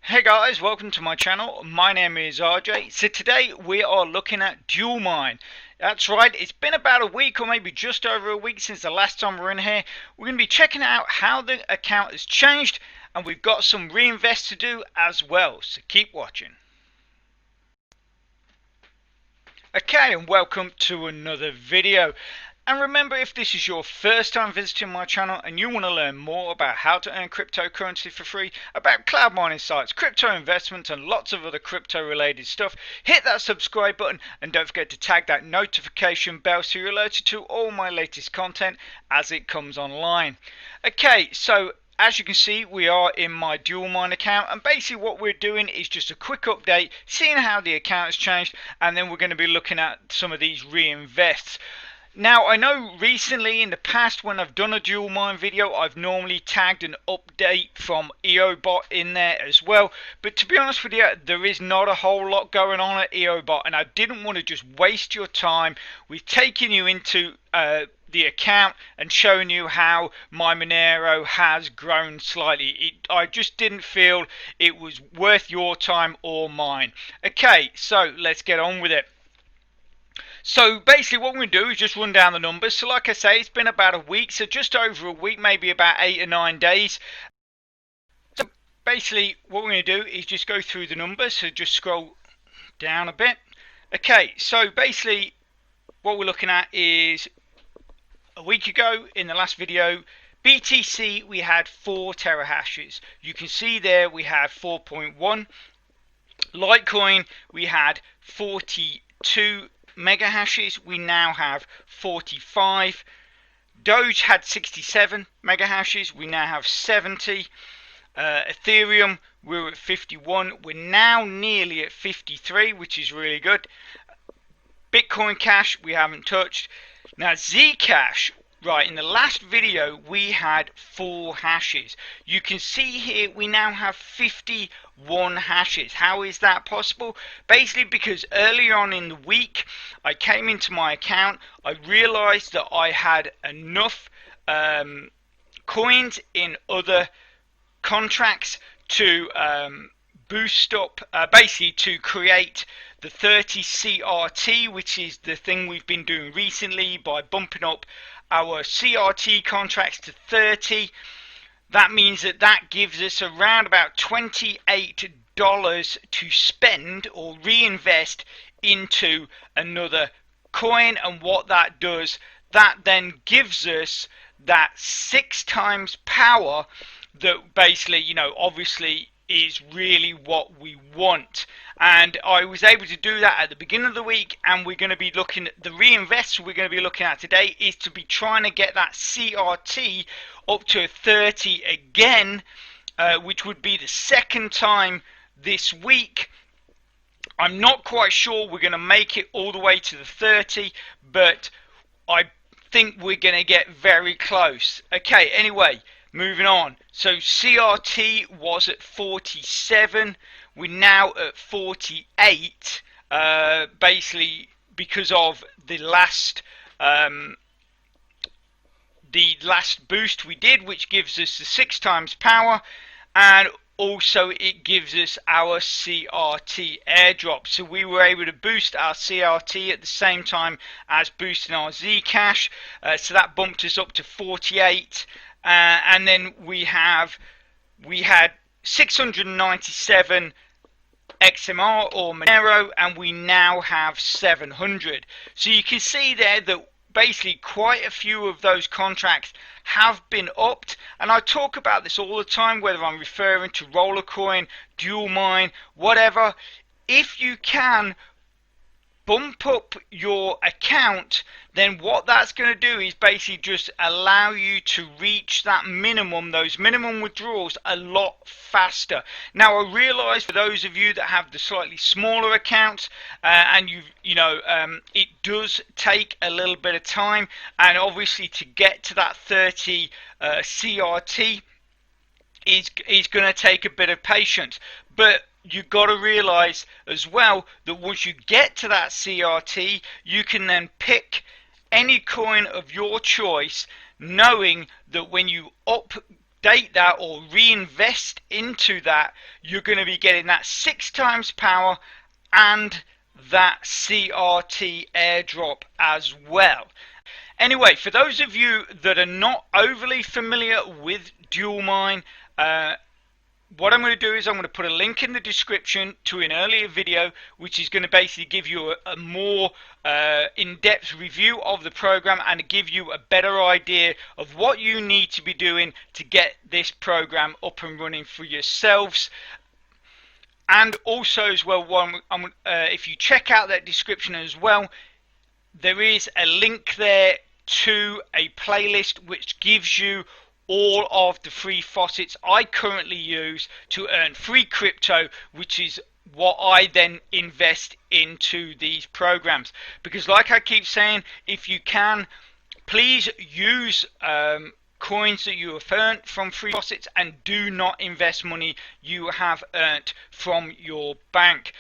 Hey guys, welcome to my channel. My name is RJ. So today we are looking at Dualmine. That's right, it's been about a week or maybe just over a week since the last time we're in here. We're going to be checking out how the account has changed, and we've got some reinvest to do as well, so keep watching. Okay, and welcome to another video. And remember, if this is your first time visiting my channel and you want to learn more about how to earn cryptocurrency for free, about cloud mining sites, crypto investments and lots of other crypto related stuff, hit that subscribe button and don't forget to tag that notification bell so you're alerted to all my latest content as it comes online. Okay, so as you can see, we are in my Dualmine account, and basically what we're doing is just a quick update, seeing how the account has changed, and then we're going to be looking at some of these reinvests. Now, I know recently in the past when I've done a Dualmine video, I've normally tagged an update from EOBot in there as well. But to be honest with you, there is not a whole lot going on at EOBot, and I didn't want to just waste your time with taking you into the account and showing you how my Monero has grown slightly. I just didn't feel it was worth your time or mine. Okay, so let's get on with it. So basically what we're going to do is just run down the numbers. So like I say, it's been about a week, so just over a week, maybe about 8 or 9 days. So basically what we're going to do is just go through the numbers, so just scroll down a bit. Okay, so basically what we're looking at is a week ago in the last video, BTC we had 4 terahashes. You can see there we have 4.1. Litecoin we had 42 mega hashes, we now have 45. Doge had 67 mega hashes, we now have 70. Ethereum, we're at 51, we're now nearly at 53, which is really good. Bitcoin Cash we haven't touched. Now Zcash, right, in the last video we had 4 hashes. You can see here we now have 51 hashes. How is that possible? Basically because earlier on in the week I came into my account, I realized that I had enough coins in other contracts to boost up, basically to create the 30 CRT, which is the thing we've been doing recently by bumping up our CRT contracts to 30. That means that gives us around about $28 to spend or reinvest into another coin, and what that does, that then gives us that 6 times power that basically, you know, obviously is really what we want. And I was able to do that at the beginning of the week, and we're going to be looking at the reinvest we're going to be looking at today is to be trying to get that CRT up to 30 again, which would be the second time this week. I'm not quite sure we're going to make it all the way to the 30, but I think we're going to get very close. Okay, anyway, moving on. So CRT was at 47. We're now at 48. Basically because of the last boost we did, which gives us the 6 times power, and also it gives us our CRT airdrop. So we were able to boost our CRT at the same time as boosting our Zcash, so that bumped us up to 48. And then we had 697 XMR or Monero, and we now have 700. So you can see there that basically quite a few of those contracts have been upped, and I talk about this all the time, whether I'm referring to Rollercoin, Dualmine, whatever. If you can bump up your account, then what that's going to do is basically just allow you to reach that minimum, those minimum withdrawals, a lot faster. Now I realize for those of you that have the slightly smaller accounts and it does take a little bit of time, and obviously to get to that 30 CRT is going to take a bit of patience, but you've got to realize as well that once you get to that CRT, you can then pick any coin of your choice, knowing that when you update that or reinvest into that, you're going to be getting that 6 times power and that CRT airdrop as well. Anyway, for those of you that are not overly familiar with Dualmine, what I'm going to do is I'm going to put a link in the description to an earlier video which is going to basically give you a more in-depth review of the program and give you a better idea of what you need to be doing to get this program up and running for yourselves. And also as well, if you check out that description as well, there is a link there to a playlist which gives you all of the free faucets I currently use to earn free crypto, which is what I then invest into these programs. Because like I keep saying, if you can, please use coins that you have earned from free faucets and do not invest money you have earned from your bank.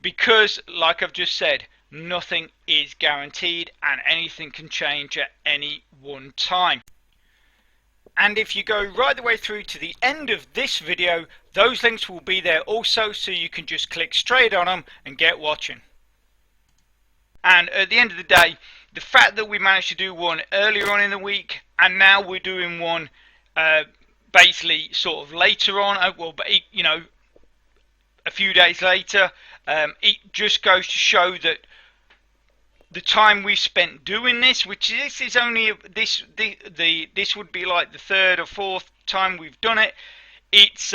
Because like I've just said, nothing is guaranteed and anything can change at any one time. And if you go right the way through to the end of this video, those links will be there also, so you can just click straight on them and get watching. And at the end of the day, the fact that we managed to do one earlier on in the week and now we're doing one basically sort of later on, well, you know, a few days later, it just goes to show that the time we spent doing this, which this is only this would be like the third or fourth time we've done it. It's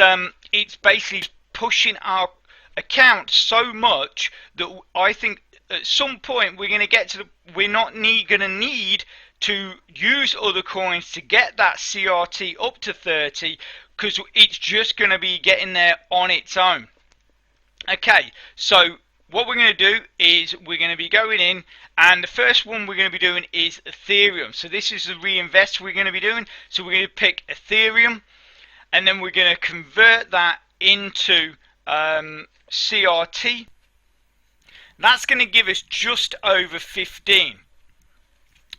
basically pushing our account so much that I think at some point we're going to get to we're not going to need to use other coins to get that CRT up to 30, because it's just going to be getting there on its own. Okay, so what we're going to do is we're going to be going in, and the first one we're going to be doing is Ethereum. So this is the reinvest we're going to be doing. So we're going to pick Ethereum, and then we're going to convert that into CRT. That's going to give us just over 15.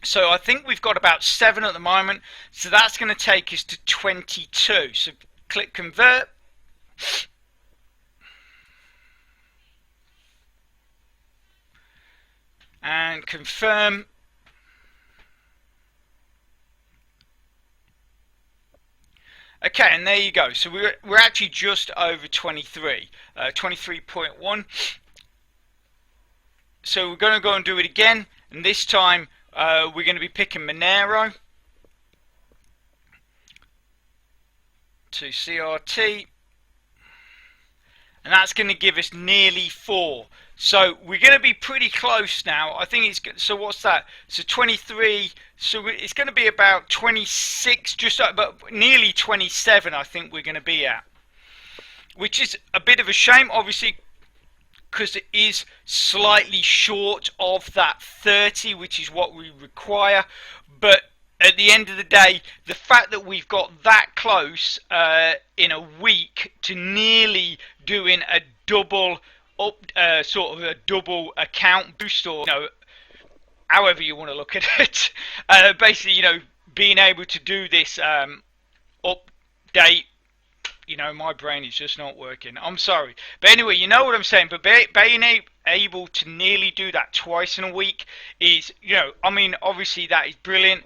So I think we've got about 7 at the moment. So that's going to take us to 22. So click convert. And confirm. Okay, and there you go. So we're actually just over 23, 23.1. So we're going to go and do it again, and this time we're going to be picking Monero to CRT, and that's going to give us nearly 4. So we're going to be pretty close now. I think it's, so what's that? So 23, so it's going to be about 26, just about nearly 27 I think we're going to be at. Which is a bit of a shame, obviously, because it is slightly short of that 30, which is what we require. But at the end of the day, the fact that we've got that close in a week to nearly doing a double sort of a double account boost, or you know, however you want to look at it, basically, you know, being able to do this update, you know, my brain is just not working, I'm sorry, but anyway, you know what I'm saying. But being able to nearly do that twice in a week is, you know, I mean, obviously that is brilliant.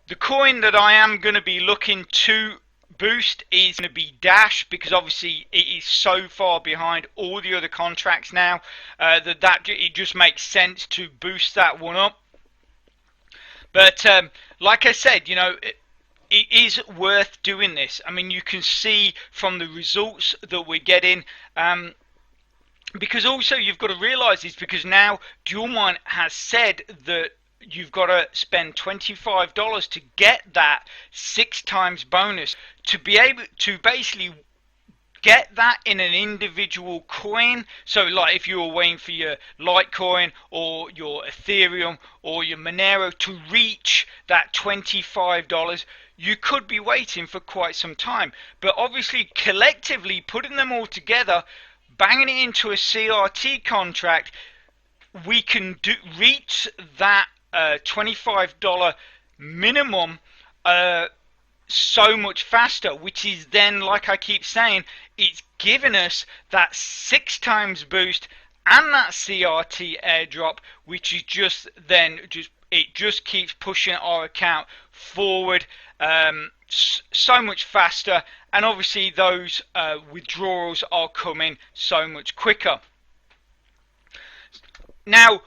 The coin that I am going to be looking to boost is going to be Dash, because obviously it is so far behind all the other contracts now that it just makes sense to boost that one up. But like I said, you know, it is worth doing this. I mean, you can see from the results that we're getting, because also you've got to realize this, because now Dualmine has said that you've got to spend $25 to get that 6 times bonus, to be able to basically get that in an individual coin. So like if you were waiting for your Litecoin or your Ethereum or your Monero to reach that $25, you could be waiting for quite some time. But obviously collectively putting them all together, banging it into a CRT contract, we can reach that $25 minimum so much faster, which is then, like I keep saying, it's given us that 6 times boost and that CRT airdrop, which is just then it just keeps pushing our account forward so much faster, and obviously those withdrawals are coming so much quicker. Now,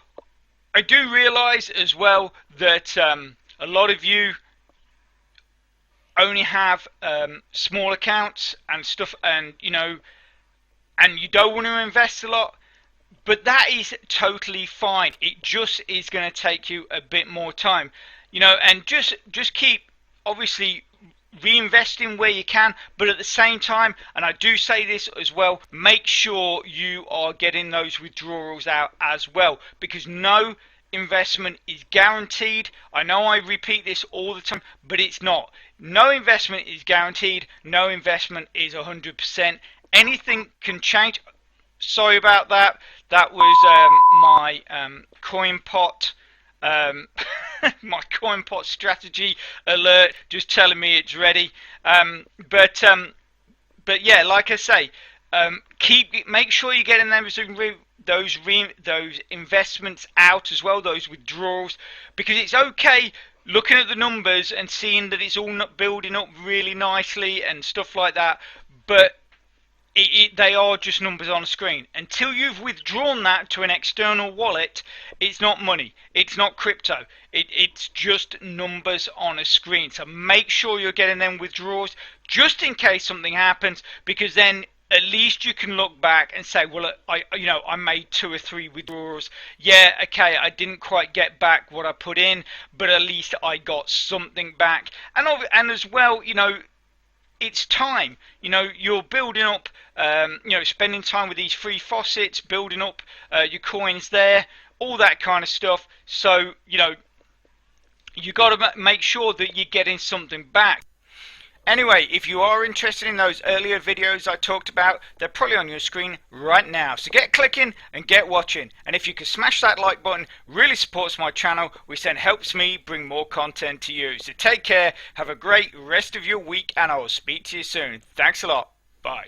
I do realise as well that a lot of you only have small accounts and stuff, and you don't want to invest a lot. But that is totally fine. It just is going to take you a bit more time, and just keep obviously reinvesting where you can, but at the same time, and I do say this as well, make sure you are getting those withdrawals out as well, because no investment is guaranteed. I know I repeat this all the time, but it's not. No investment is guaranteed. No investment is 100%. Anything can change. Sorry about that. That was my coin pot, my coin pot strategy alert, just telling me it's ready. But yeah, like I say, make sure you're getting those investments out as well, those withdrawals, because it's okay looking at the numbers and seeing that it's all not building up really nicely and stuff like that, but they are just numbers on a screen. Until you've withdrawn that to an external wallet, it's not money, it's not crypto, it's just numbers on a screen. So make sure you're getting them withdrawals just in case something happens, because then at least you can look back and say, well, I made 2 or 3 withdrawals. Yeah, okay, I didn't quite get back what I put in, but at least I got something back. And as well, it's time. You're building up, spending time with these free faucets, building up your coins there, all that kind of stuff. So, you got to make sure that you're getting something back. Anyway, if you are interested in those earlier videos I talked about, they're probably on your screen right now. So get clicking and get watching. And if you could smash that like button, really supports my channel, which then helps me bring more content to you. So take care, have a great rest of your week, and I will speak to you soon. Thanks a lot. Bye.